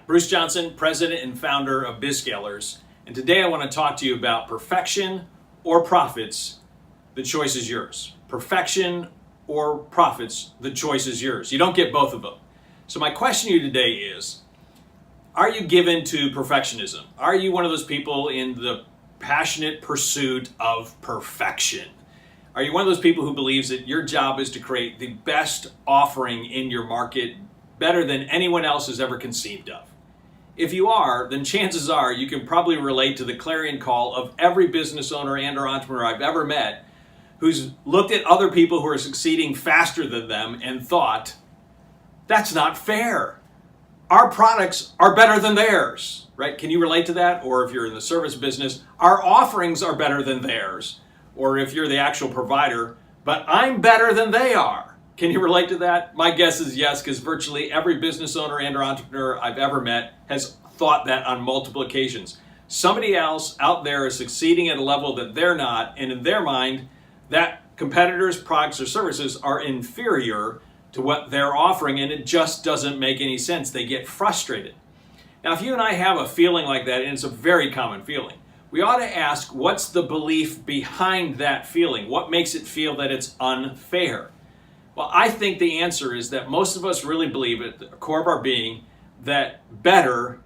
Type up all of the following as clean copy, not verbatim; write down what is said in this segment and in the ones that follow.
Bruce Johnson, president and founder of BizScalers, and today I want to talk to you about perfection or profits. The choice is yours. Perfection or profits, the choice is yours. You don't get both of them. So my question to you today is, are you given to perfectionism? Are you one of those people in the passionate pursuit of perfection? Are you one of those people who believes that your job is to create the best offering in your market, better than anyone else has ever conceived of? If you are, then chances are you can probably relate to the clarion call of every business owner and or entrepreneur I've ever met who's looked at other people who are succeeding faster than them and thought, that's not fair. Our products are better than theirs, right? Can you relate to that? Or if you're in the service business, our offerings are better than theirs. Or if you're the actual provider, but I'm better than they are. Can you relate to that? My guess is yes, because virtually every business owner and or entrepreneur I've ever met has thought that on multiple occasions. Somebody else out there is succeeding at a level that they're not, and in their mind, that competitors' products or services are inferior to what they're offering, and it just doesn't make any sense. They get frustrated. Now, if you and I have a feeling like that, and it's a very common feeling, we ought to ask, what's the belief behind that feeling? What makes it feel that it's unfair? Well, I think the answer is that most of us really believe at the core of our being that better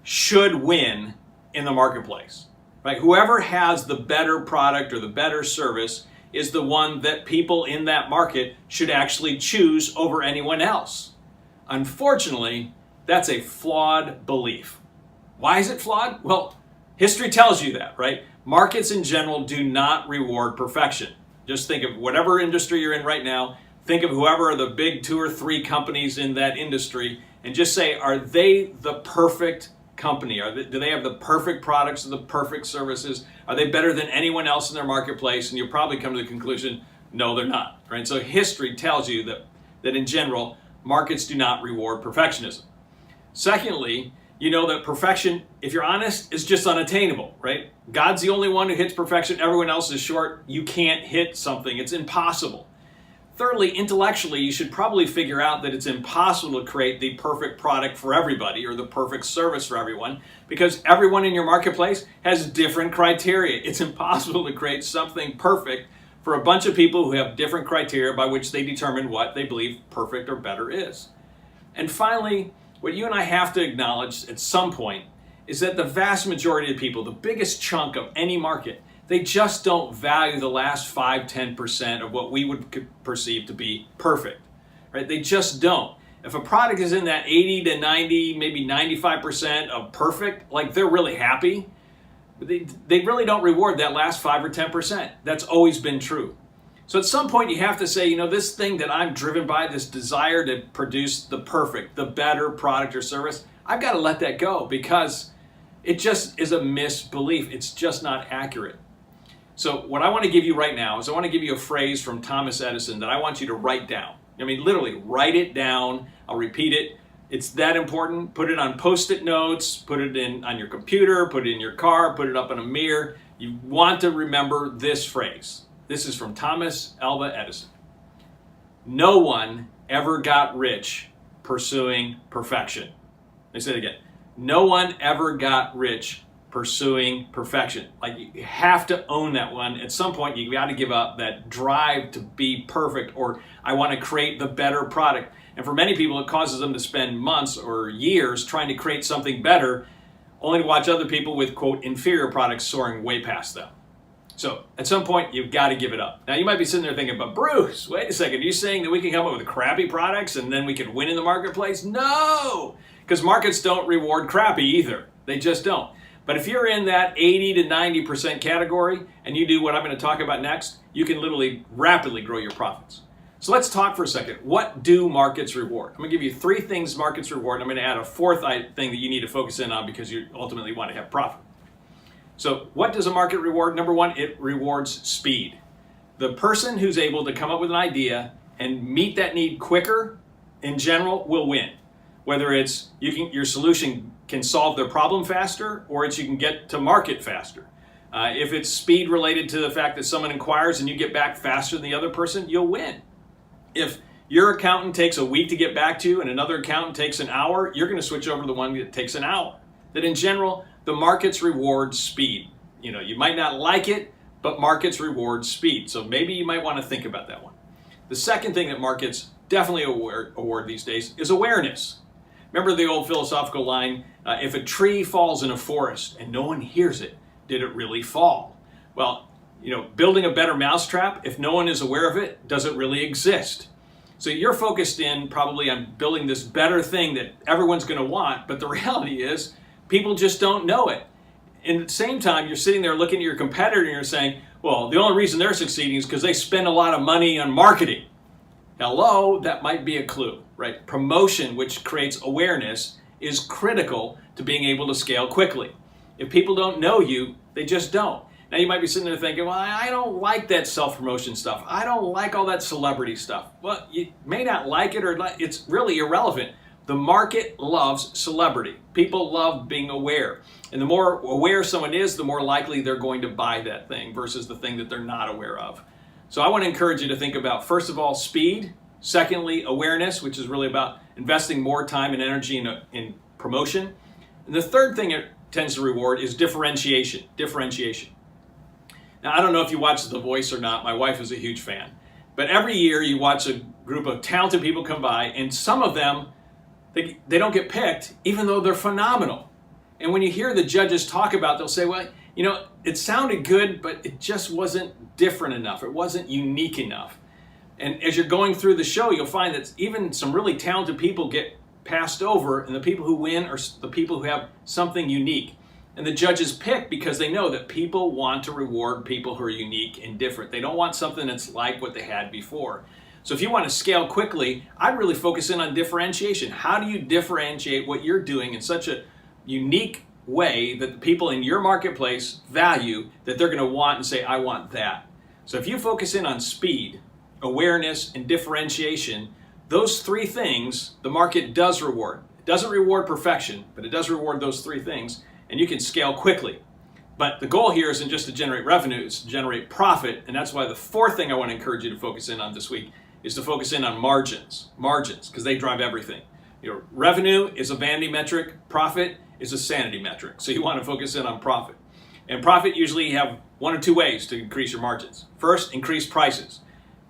should win in the marketplace. Right? Whoever has the better product or the better service is the one that people in that market should actually choose over anyone else. Unfortunately, that's a flawed belief. Why is it flawed? Well, history tells you that, right? Markets in general do not reward perfection. Just think of whatever industry you're in right now. Think of whoever are the big 2 or 3 companies in that industry and just say, are they the perfect company? Do they have the perfect products or the perfect services? Are they better than anyone else in their marketplace? And you'll probably come to the conclusion, no, they're not. Right? So history tells you that in general, markets do not reward perfectionism. Secondly, you know that perfection, if you're honest, is just unattainable, right? God's the only one who hits perfection. Everyone else is short. You can't hit something. It's impossible. Thirdly, intellectually, you should probably figure out that it's impossible to create the perfect product for everybody or the perfect service for everyone because everyone in your marketplace has different criteria. It's impossible to create something perfect for a bunch of people who have different criteria by which they determine what they believe perfect or better is. And finally, what you and I have to acknowledge at some point is that the vast majority of people, the biggest chunk of any market, they just don't value the last 5-10% of what we would perceive to be perfect, right? They just don't. If a product is in that 80 to 90, maybe 95% of perfect, like they're really happy, but they really don't reward that last 5 or 10%. That's always been true. So at some point you have to say, this thing that I'm driven by, this desire to produce the perfect, the better product or service, I've got to let that go because it just is a misbelief. It's just not accurate. So what I want to give you right now is I want to give you a phrase from Thomas Edison that I want you to write down. I mean, literally, write it down. I'll repeat it. It's that important. Put it on Post-it notes, put it in on your computer, put it in your car, put it up in a mirror. You want to remember this phrase. This is from Thomas Alva Edison. No one ever got rich pursuing perfection. Let me say it again. No one ever got rich pursuing perfection. Like, you have to own that one. At some point, you got to give up that drive to be perfect, or I want to create the better product. And for many people, it causes them to spend months or years trying to create something better, only to watch other people with, quote, inferior products soaring way past them. So at some point, you've got to give it up. Now, you might be sitting there thinking, but Bruce, wait a second, are you saying that we can come up with crappy products and then we can win in the marketplace? No, because markets don't reward crappy either. They just don't. But if you're in that 80 to 90% category and you do what I'm going to talk about next, you can literally rapidly grow your profits. So let's talk for a second. What do markets reward? I'm going to give you 3 things markets reward. And I'm going to add a 4th thing that you need to focus in on because you ultimately want to have profit. So what does a market reward? Number 1, it rewards speed. The person who's able to come up with an idea and meet that need quicker, in general, will win. Whether it's your solution can solve their problem faster, or it's you can get to market faster. If it's speed related to the fact that someone inquires and you get back faster than the other person, you'll win. If your accountant takes a week to get back to you and another accountant takes an hour, you're going to switch over to the one that takes an hour. That in general, the markets reward speed. You might not like it, but markets reward speed. So maybe you might want to think about that one. The second thing that markets definitely award these days is awareness. Remember the old philosophical line, if a tree falls in a forest and no one hears it, did it really fall? Well, building a better mousetrap, if no one is aware of it, does it really exist? So you're focused in probably on building this better thing that everyone's going to want, but the reality is people just don't know it. And at the same time, you're sitting there looking at your competitor and you're saying, well, the only reason they're succeeding is because they spend a lot of money on marketing. Hello, that might be a clue, right? Promotion, which creates awareness, is critical to being able to scale quickly. If people don't know you, they just don't. Now you might be sitting there thinking, well, I don't like that self-promotion stuff. I don't like all that celebrity stuff. Well, you may not like it, or it's really irrelevant. The market loves celebrity. People love being aware. And the more aware someone is, the more likely they're going to buy that thing versus the thing that they're not aware of. So I want to encourage you to think about, first of all, speed. Secondly, awareness, which is really about investing more time and energy in promotion. And the third thing it tends to reward is differentiation. Now, I don't know if you watch The Voice or not. My wife is a huge fan. But every year you watch a group of talented people come by, and some of them, they don't get picked, even though they're phenomenal. And when you hear the judges talk about it, they'll say, well, it sounded good, but it just wasn't different enough. It wasn't unique enough. And as you're going through the show, you'll find that even some really talented people get passed over, and the people who win are the people who have something unique. And the judges pick because they know that people want to reward people who are unique and different. They don't want something that's like what they had before. So if you want to scale quickly, I'd really focus in on differentiation. How do you differentiate what you're doing in such a unique way that the people in your marketplace value, that they're going to want and say, I want that? So if you focus in on speed, awareness, and differentiation, those three things the market does reward. It doesn't reward perfection, but it does reward those three things, and you can scale quickly. But the goal here isn't just to generate revenue, it's to generate profit, and that's why the fourth thing I want to encourage you to focus in on this week is to focus in on margins, because they drive everything. Revenue is a vanity metric, profit is a sanity metric. So you want to focus in on profit. And profit, usually you have one or two ways to increase your margins. First, increase prices.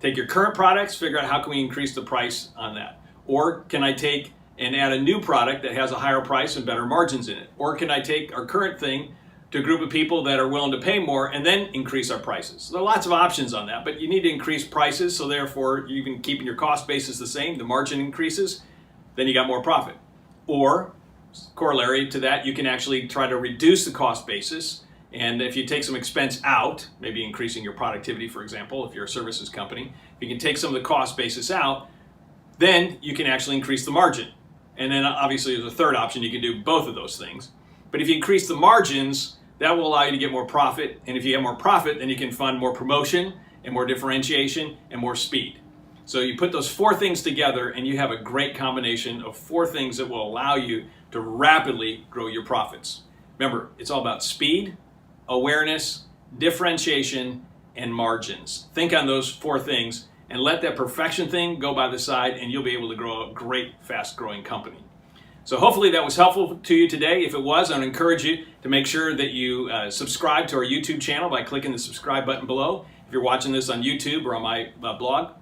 Take your current products, figure out how can we increase the price on that. Or can I take and add a new product that has a higher price and better margins in it? Or can I take our current thing to a group of people that are willing to pay more and then increase our prices? So there are lots of options on that, but you need to increase prices, so therefore you're even keeping your cost basis the same, the margin increases, then you got more profit. Or, corollary to that, you can actually try to reduce the cost basis, and if you take some expense out, maybe increasing your productivity, for example, if you're a services company, if you can take some of the cost basis out, then you can actually increase the margin. And then obviously there's a third option, you can do both of those things. But if you increase the margins, that will allow you to get more profit. And if you have more profit, then you can fund more promotion and more differentiation and more speed. So you put those four things together and you have a great combination of four things that will allow you to rapidly grow your profits. Remember, it's all about speed, awareness, differentiation, and margins. Think on those four things and let that perfection thing go by the side, and you'll be able to grow a great, fast-growing company. So hopefully that was helpful to you today. If it was, I would encourage you to make sure that you subscribe to our YouTube channel by clicking the subscribe button below if you're watching this on YouTube or on my blog.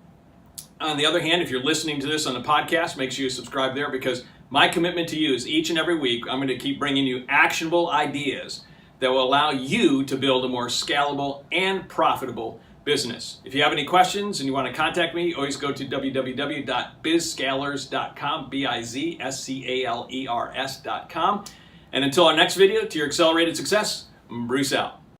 On the other hand, if you're listening to this on the podcast, make sure you subscribe there, because my commitment to you is each and every week I'm going to keep bringing you actionable ideas that will allow you to build a more scalable and profitable business. If you have any questions and you want to contact me, always go to www.bizscalers.com, bizscalers.com. And until our next video, to your accelerated success, Bruce out.